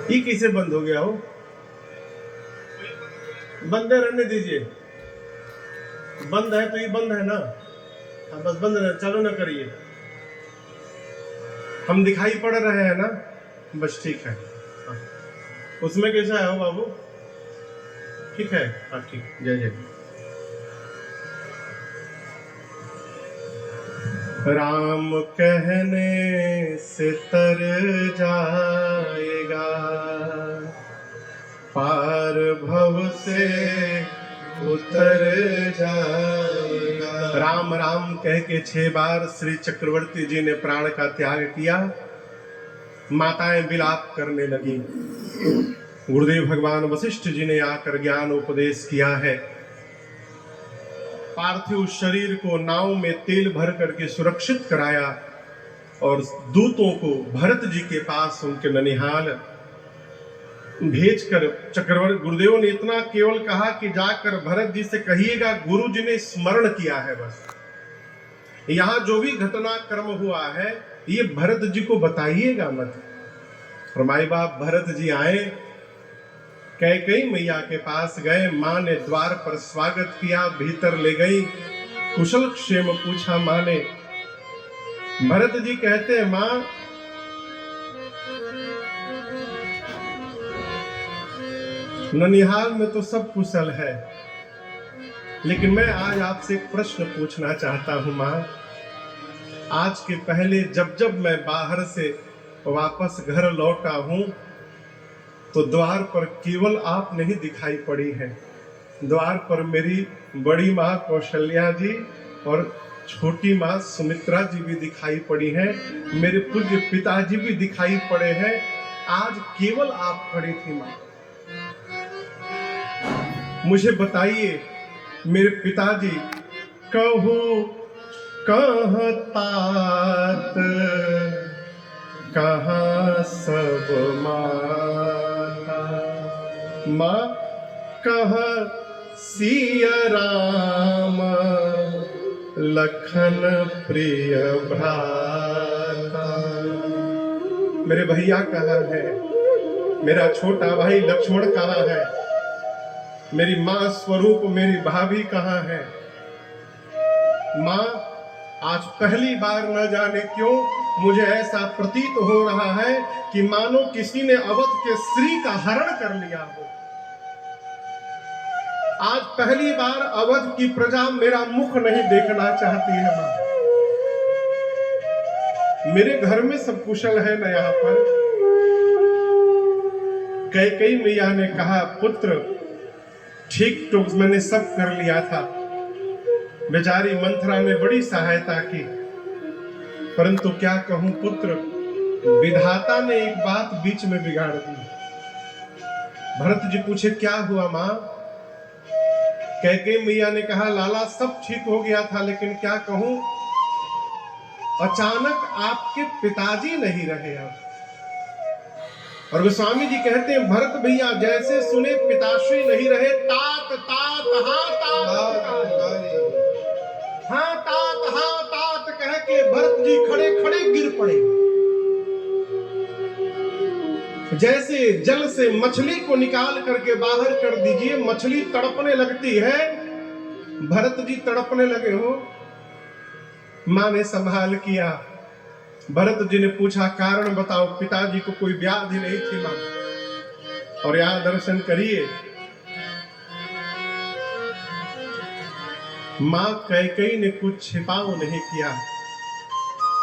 ये कैसे बंद हो गया हो? बंद रहने दीजिए, बंद है तो ये बंद है ना। हाँ बस बंद रहे, चालू ना करिए। हम दिखाई पड़ रहे हैं ना, बस ठीक है। हाँ। उसमें कैसा है हो बाबू? ठीक है, हाँ ठीक, जय जय। राम कहने से तर जाएगा, पार भव से उतर जाएगा। राम राम कह के 6 बार श्री चक्रवर्ती जी ने प्राण का त्याग किया। माताएं विलाप करने लगी। गुरुदेव भगवान वशिष्ठ जी ने आकर ज्ञान उपदेश किया है। पार्थिव शरीर को नाव में तेल भर करके सुरक्षित कराया और दूतों को भरत जी के पास उनके ननिहाल भेजकर चक्रवर्ती गुरुदेव ने इतना केवल कहा कि जाकर भरत जी से कहिएगा गुरु जी ने स्मरण किया है। बस यहाँ जो भी घटनाक्रम हुआ है ये भरत जी को बताइएगा मत। और माई बाप भरत जी आए, कैकेयी मैया के पास गए। माँ ने द्वार पर स्वागत किया, भीतर ले गई, कुशल क्षेम पूछा माँ ने। भरत जी कहते हैं माँ ननिहाल में तो सब कुशल है, लेकिन मैं आज आपसे एक प्रश्न पूछना चाहता हूँ माँ। आज के पहले जब जब मैं बाहर से वापस घर लौटा हूँ तो द्वार पर केवल आप नहीं दिखाई पड़ी हैं, द्वार पर मेरी बड़ी माँ कौशल्या जी और छोटी माँ सुमित्रा जी भी दिखाई पड़ी हैं, मेरे पूज्य पिताजी भी दिखाई पड़े हैं। आज केवल आप खड़ी थी माँ। मुझे बताइए मेरे पिताजी कहू कहाँ तात कहाँ सब माता, माँ कहाँ सिया राम लखन प्रिय भ्राता। मेरे भैया कहाँ है? मेरा छोटा भाई लक्ष्मण कहाँ है? मेरी माँ स्वरूप मेरी भाभी कहाँ है? माँ आज पहली बार न जाने क्यों मुझे ऐसा प्रतीत हो रहा है कि मानो किसी ने अवध के श्री का हरण कर लिया हो। आज पहली बार अवध की प्रजा मेरा मुख नहीं देखना चाहती है माँ। मेरे घर में सब कुशल है ना यहाँ पर? कैकेयी मैया ने कहा पुत्र ठीक तो मैंने सब कर लिया था। बेचारी मंथरा ने बड़ी सहायता की, परंतु क्या कहूं पुत्र, विधाता ने एक बात बीच में बिगाड़ दी। भरत जी पूछे क्या हुआ माँ? कैकेयी मैया ने कहा लाला सब ठीक हो गया था, लेकिन क्या कहूं अचानक आपके पिताजी नहीं रहे अब। और गोस्वामी जी कहते हैं भरत भैया जैसे सुने पिताश्री नहीं रहे, तात तात हाँ तात हाँ तात हाँ तात कह के भरत जी खड़े खड़े गिर पड़े। जैसे जल से मछली को निकाल करके बाहर कर दीजिए, मछली तड़पने लगती है, भरत जी तड़पने लगे हो। माँ ने संभाल किया। भरत जी ने पूछा कारण बताओ, पिताजी को कोई व्याधि नहीं थी माँ। और यहाँ दर्शन करिए माँ कैकेयी ने कुछ छिपाव नहीं किया।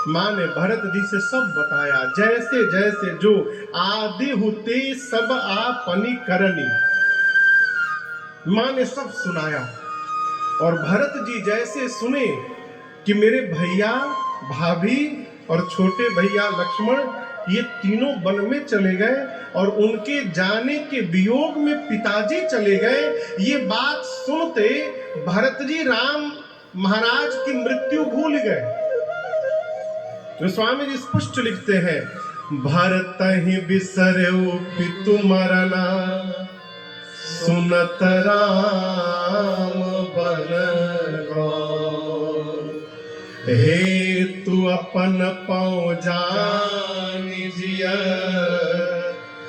माँ ने भरत जी से सब बताया, जैसे जैसे जो आदि होते सब आपनी करनी, माँ ने सब सुनाया। और भरत जी जैसे सुने कि मेरे भैया भाभी और छोटे भैया लक्ष्मण ये तीनों वन में चले गए और उनके जाने के वियोग में पिताजी चले गए, ये बात सुनते भरत जी राम महाराज की मृत्यु भूल गए। तो स्वामी जी स्पष्ट लिखते हैं भरत ही बिसर्यो पितु मरना, सुनत राम बन गो, हे तू अपन पौ जान जिया,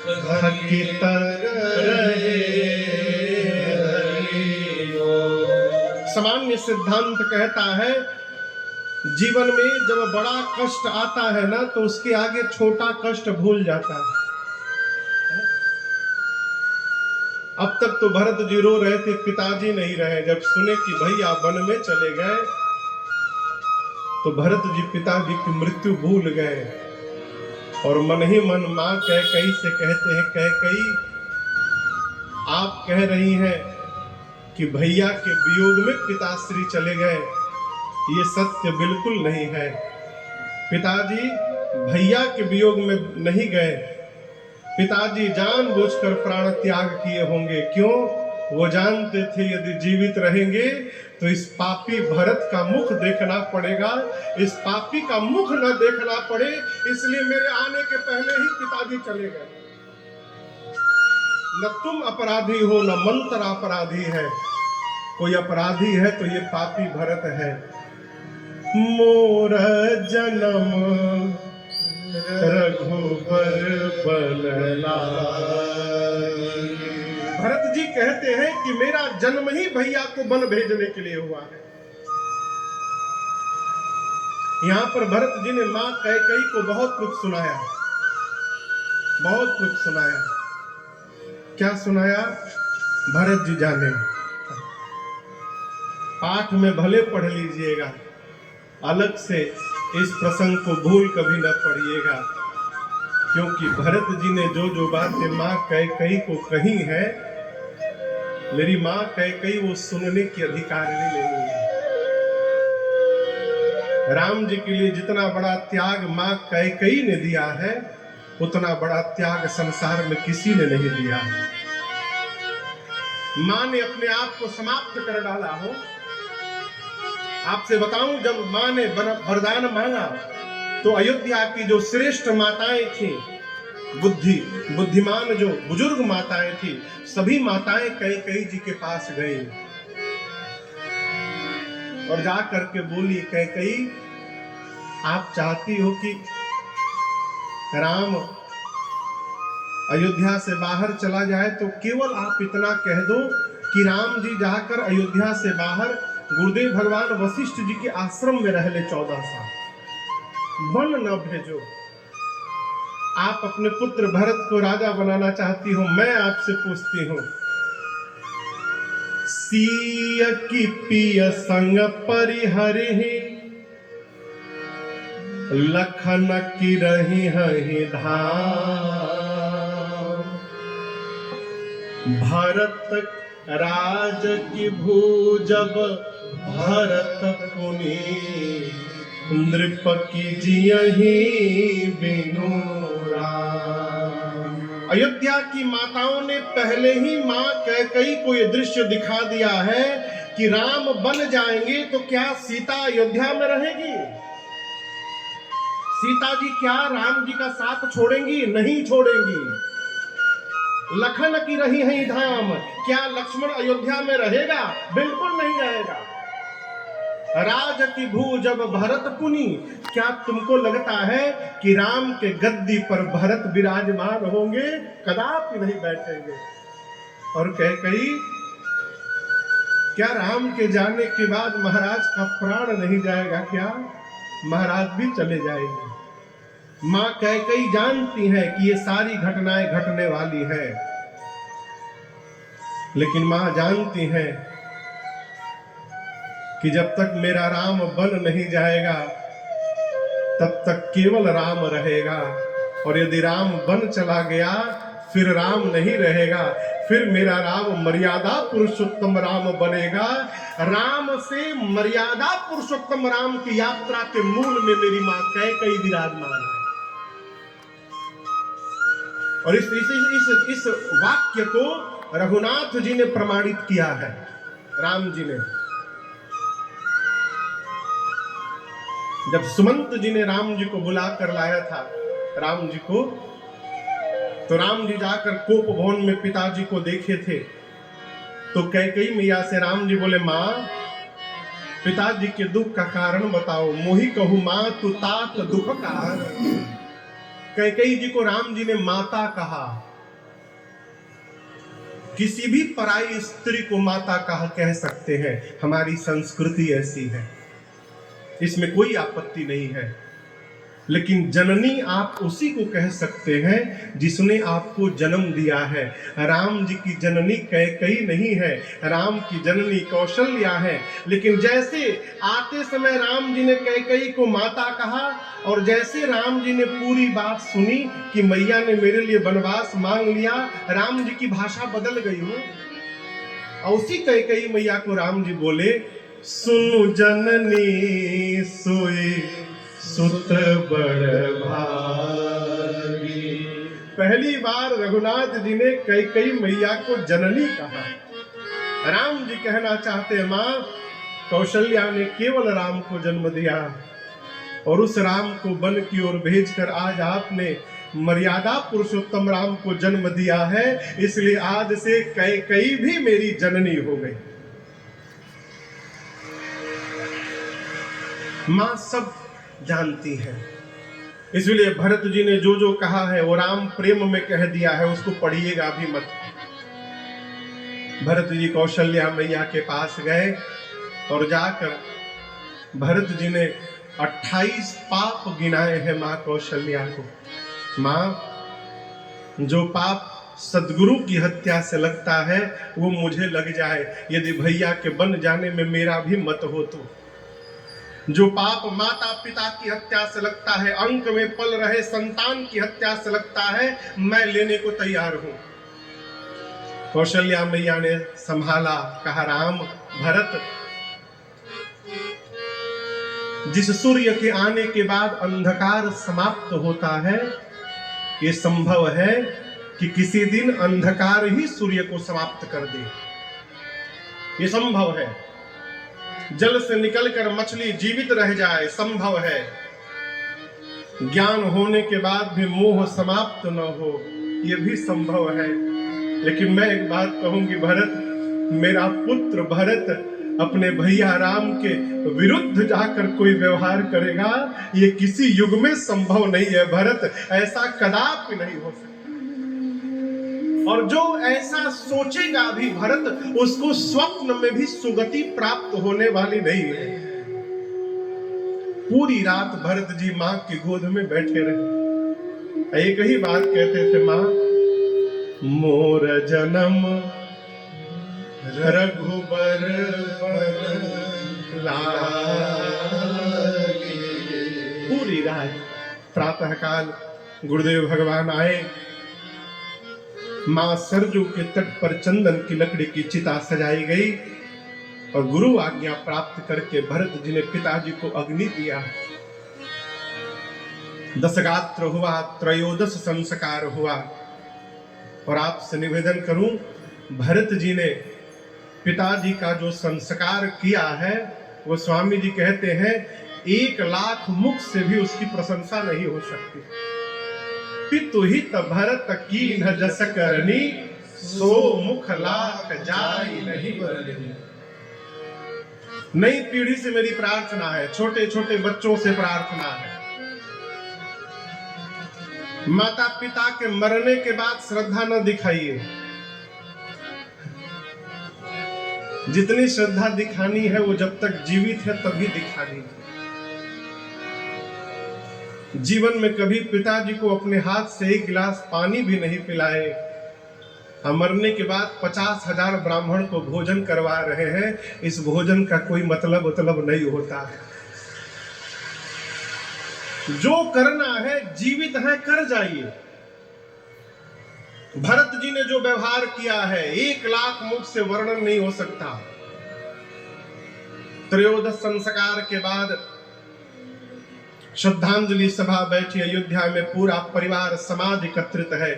की तरह रहे। सामान्य सिद्धांत कहता है जीवन में जब बड़ा कष्ट आता है ना तो उसके आगे छोटा कष्ट भूल जाता है। अब तक तो भरत जी रो रहे थे, पिताजी नहीं रहे। जब सुने कि भैया वन में चले गए तो भरत जी पिताजी की मृत्यु भूल गए और मन ही मन मां कैकई से कहते हैं, कैकई आप कह रही हैं कि भैया के वियोग में पिताश्री चले गए, ये सत्य बिल्कुल नहीं है। पिताजी भैया के वियोग में नहीं गए, पिताजी जानबूझकर प्राण त्याग किए होंगे। क्यों? वो जानते थे यदि जीवित रहेंगे तो इस पापी भरत का मुख देखना पड़ेगा, इस पापी का मुख न देखना पड़े, इसलिए मेरे आने के पहले ही पिताजी चले गए। न तुम अपराधी हो न मंत्र अपराधी है, कोई अपराधी है तो ये पापी भरत है। मोर जन्म रघुबर बनला। भरत जी कहते हैं कि मेरा जन्म ही भैया को वन भेजने के लिए हुआ है। यहां पर भरत जी ने मां कैकई को बहुत कुछ सुनाया, बहुत कुछ सुनाया। क्या सुनाया? भरत जी जाने, पाठ में भले पढ़ लीजिएगा, अलग से इस प्रसंग को भूल कभी न पढ़िएगा, क्योंकि भरत जी ने जो जो बातें मां कैकई को कही है, मेरी मां कैकई वो सुनने की अधिकारिणी नहीं है। राम जी के लिए जितना बड़ा त्याग मां कैकई ने दिया है, उतना बड़ा त्याग संसार में किसी ने नहीं दिया है। मां ने अपने आप को समाप्त कर डाला हो। आपसे बताऊं, जब मां ने वरदान मांगा तो अयोध्या की जो श्रेष्ठ माताएं थी, बुद्धिमान जो बुजुर्ग माताएं थी, सभी माताएं कैकई जी के पास गई और जा करके बोली, कैकई आप चाहती हो कि राम अयोध्या से बाहर चला जाए तो केवल आप इतना कह दो कि राम जी जाकर अयोध्या से बाहर गुरुदेव भगवान वशिष्ठ जी के आश्रम में रह ले 14 साल, वन न भेजो। आप अपने पुत्र भरत को राजा बनाना चाहती हो, मैं आपसे पूछती हूँ, सीय की पिय संग परिहरि लखन की रही हहि धाम। भरत राज की भूजब भरत पुनि नृप की जियहि बिनु राम। अयोध्या की माताओं ने पहले ही मां कैकई को यह दृश्य दिखा दिया है कि राम बन जाएंगे तो क्या सीता अयोध्या में रहेगी? सीता जी क्या राम जी का साथ छोड़ेंगी? नहीं छोड़ेंगी। लखन की रही है धाम, क्या लक्ष्मण अयोध्या में रहेगा? बिल्कुल नहीं रहेगा। राज की भू जब भरत पुनि, क्या तुमको लगता है कि राम के गद्दी पर भरत विराजमान होंगे? कदापि नहीं बैठेंगे। और कैकई, क्या राम के जाने के बाद महाराज का प्राण नहीं जाएगा? क्या महाराज भी चले जाएंगे? मां कैकई जानती है कि ये सारी घटनाएं घटने वाली है, लेकिन मां जानती है कि जब तक मेरा राम बन नहीं जाएगा तब तक केवल राम रहेगा, और यदि राम बन चला गया फिर राम नहीं रहेगा, फिर मेरा राम मर्यादा पुरुषोत्तम राम बनेगा। राम से मर्यादा पुरुषोत्तम राम की यात्रा के मूल में मेरी मां कैकई विराजमान है। और इस वाक्य को रघुनाथ जी ने प्रमाणित किया है। राम जी ने, जब सुमंत जी ने राम जी को बुला कर लाया था राम जी को, तो राम जी जाकर कोप भवन में पिताजी को देखे थे। तो कैकई मैया से राम जी बोले, मां पिताजी के दुख का कारण बताओ। मोहि कहू मां तू तात दुख कारण। कैकई जी को राम जी ने माता कहा, किसी भी पराई स्त्री को माता कह सकते हैं। हमारी संस्कृति ऐसी है, इसमें कोई आपत्ति नहीं है। लेकिन जननी आप उसी को कह सकते हैं जिसने आपको जन्म दिया है। राम जी की जननी कैकेयी नहीं है, राम की जननी कौशल्या है। लेकिन जैसे आते समय राम जी ने कैकेयी को माता कहा, और जैसे राम जी ने पूरी बात सुनी कि मैया ने मेरे लिए वनवास मांग लिया, राम जी की भाषा बदल गई हो। और उसी कैकेयी मैया को राम जी बोले, सुनु जननी सोई सुत बड़ भागी। पहली बार रघुनाथ जी ने कैकेयी मैया को जननी कहा। राम जी कहना चाहते, मां कौशल्या ने केवल राम को जन्म दिया, और उस राम को वन की ओर भेजकर आज आपने मर्यादा पुरुषोत्तम राम को जन्म दिया है, इसलिए आज से कैकेयी भी मेरी जननी हो गई। मां सब जानती है, इसलिए भरत जी ने जो जो कहा है वो राम प्रेम में कह दिया है, उसको पढ़िएगा भी मत। भरत जी कौशल्या मैया के पास गए और जाकर भरत जी ने 28 पाप गिनाए हैं मां कौशल्या को। मां, जो पाप सदगुरु की हत्या से लगता है वो मुझे लग जाए, यदि भैया के बन जाने में मेरा भी मत हो तो। जो पाप माता पिता की हत्या से लगता है, अंक में पल रहे संतान की हत्या से लगता है, मैं लेने को तैयार हूं। कौशल्या मैया ने संभाला, कहा, राम भरत, जिस सूर्य के आने के बाद अंधकार समाप्त होता है, ये संभव है कि किसी दिन अंधकार ही सूर्य को समाप्त कर दे। ये संभव है। जल से निकलकर मछली जीवित रह जाए, संभव है। ज्ञान होने के बाद भी मोह समाप्त न हो, यह भी संभव है। लेकिन मैं एक बात कहूंगी भरत, मेरा पुत्र भरत अपने भैया राम के विरुद्ध जाकर कोई व्यवहार करेगा, ये किसी युग में संभव नहीं है भरत, ऐसा कदापि नहीं हो सकता। और जो ऐसा सोचेगा भी भरत, उसको स्वप्न में भी सुगति प्राप्त होने वाली नहीं है। पूरी रात भरत जी मां की गोद में बैठे रहे, एक ही बात कहते थे, मां मोर जन्म रघुबर लागे। पूरी रात प्रातःकाल गुरुदेव भगवान आए, मां सरजू के तट पर चंदन की लकड़ी की चिता सजाई गई, और गुरु आज्ञा प्राप्त करके भरत जी ने पिताजी को अग्नि दिया। 10 गात्र हुआ, 13 संस्कार हुआ। और आपसे निवेदन करूं, भरत जी ने पिताजी का जो संस्कार किया है, वो स्वामी जी कहते हैं 1 लाख मुख से भी उसकी प्रशंसा नहीं हो सकती। पितुहित भरत कीन्ह जस करनी, सो मुख लाख जाई नहीं बरनी। नई पीढ़ी से मेरी प्रार्थना है, छोटे छोटे बच्चों से प्रार्थना है, माता पिता के मरने के बाद श्रद्धा न दिखाइए। जितनी श्रद्धा दिखानी है वो जब तक जीवित है तभी दिखानी है। जीवन में कभी पिताजी को अपने हाथ से 1 गिलास पानी भी नहीं पिलाए, मरने के बाद 50,000 ब्राह्मण को भोजन करवा रहे हैं। इस भोजन का कोई मतलब नहीं होता है। जो करना है, जीवित है, कर जाइए। भरत जी ने जो व्यवहार किया है 1 लाख मुख से वर्णन नहीं हो सकता। 13 संस्कार के बाद श्रद्धांजलि सभा बैठी अयोध्या में, पूरा परिवार समाज एकत्रित है।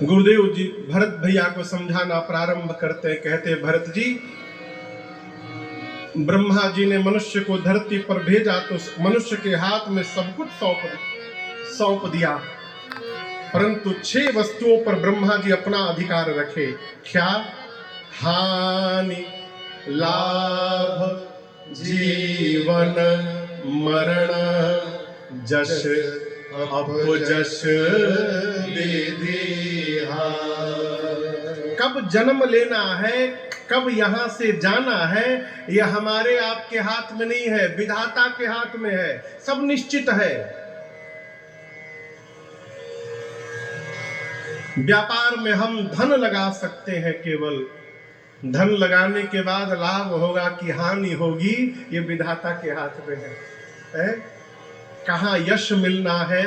गुरुदेव जी भरत भैया को समझाना प्रारंभ करते, कहते, भरत जी, ब्रह्मा जी ने मनुष्य को धरती पर भेजा तो मनुष्य के हाथ में सब कुछ सौंप दिया, परंतु 6 वस्तुओं पर ब्रह्मा जी अपना अधिकार रखे। क्या? हानि, लाभ, जीवन, मरण, जश, अपजश, विधि, कब जन्म लेना है, कब यहां से जाना है, यह हमारे आपके हाथ में नहीं है, विधाता के हाथ में है। सब निश्चित है। व्यापार में हम धन लगा सकते हैं, केवल धन लगाने के बाद लाभ होगा कि हानि होगी, ये विधाता के हाथ में है। कहाँ यश मिलना है,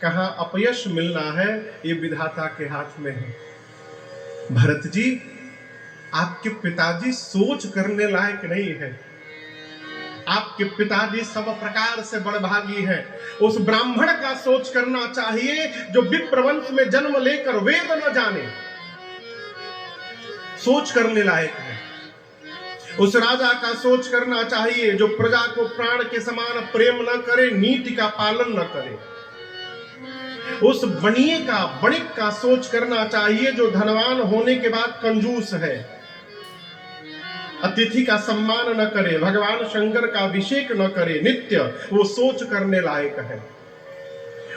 कहाँ अपयश मिलना है, ये विधाता के हाथ में है। भरत जी, आपके पिताजी सोच करने लायक नहीं है। आपके पिताजी सब प्रकार से बड़भागी हैं। उस ब्राह्मण का सोच करना चाहिए जो विप्रवंश में जन्म लेकर वेद न जाने, सोच करने लायक है। उस राजा का सोच करना चाहिए जो प्रजा को प्राण के समान प्रेम न करे, नीति का पालन न करे। उस वणिक का सोच करना चाहिए जो धनवान होने के बाद कंजूस है, अतिथि का सम्मान न करे, भगवान शंकर का अभिषेक न करे नित्य, वो सोच करने लायक है।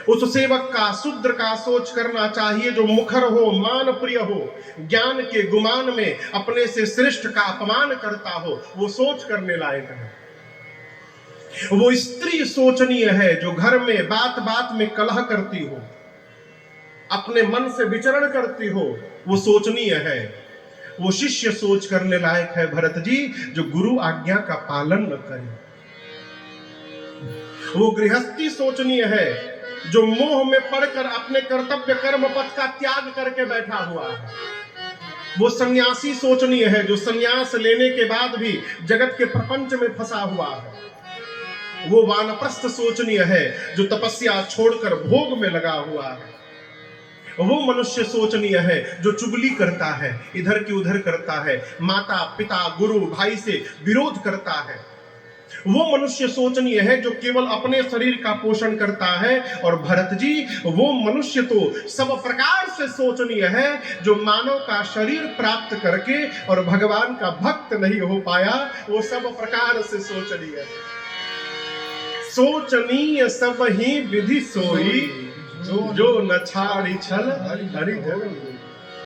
उस सेवक का, शूद्र का सोच करना चाहिए जो मुखर हो, मान प्रिय हो, ज्ञान के गुमान में अपने से श्रेष्ठ का अपमान करता हो, वो सोच करने लायक है। वो स्त्री सोचनीय है जो घर में बात बात में कलह करती हो, अपने मन से विचरण करती हो, वो सोचनीय है। वो शिष्य सोच करने लायक है भरत जी जो गुरु आज्ञा का पालन न करे। वो गृहस्थी सोचनीय है जो मोह में पड़कर अपने कर्तव्य कर्म पथ का त्याग करके बैठा हुआ है। वो सन्यासी सोचनीय है जो सन्यास लेने के बाद भी जगत के प्रपंच में फंसा हुआ है। वो वानप्रस्थ सोचनीय है जो तपस्या छोड़कर भोग में लगा हुआ है। वो मनुष्य सोचनीय है जो चुगली करता है, इधर की उधर करता है, माता पिता गुरु भाई से विरोध करता है। वो मनुष्य सोचनीय है जो केवल अपने शरीर का पोषण करता है। और भरत जी, वो मनुष्य तो सब प्रकार से सोचनीय है जो मानव का शरीर प्राप्त करके और भगवान का भक्त नहीं हो पाया, वो सब प्रकार से सोचनीय है। सोचनीय सब ही विधि सोई, जो न छाड़ी छल हरि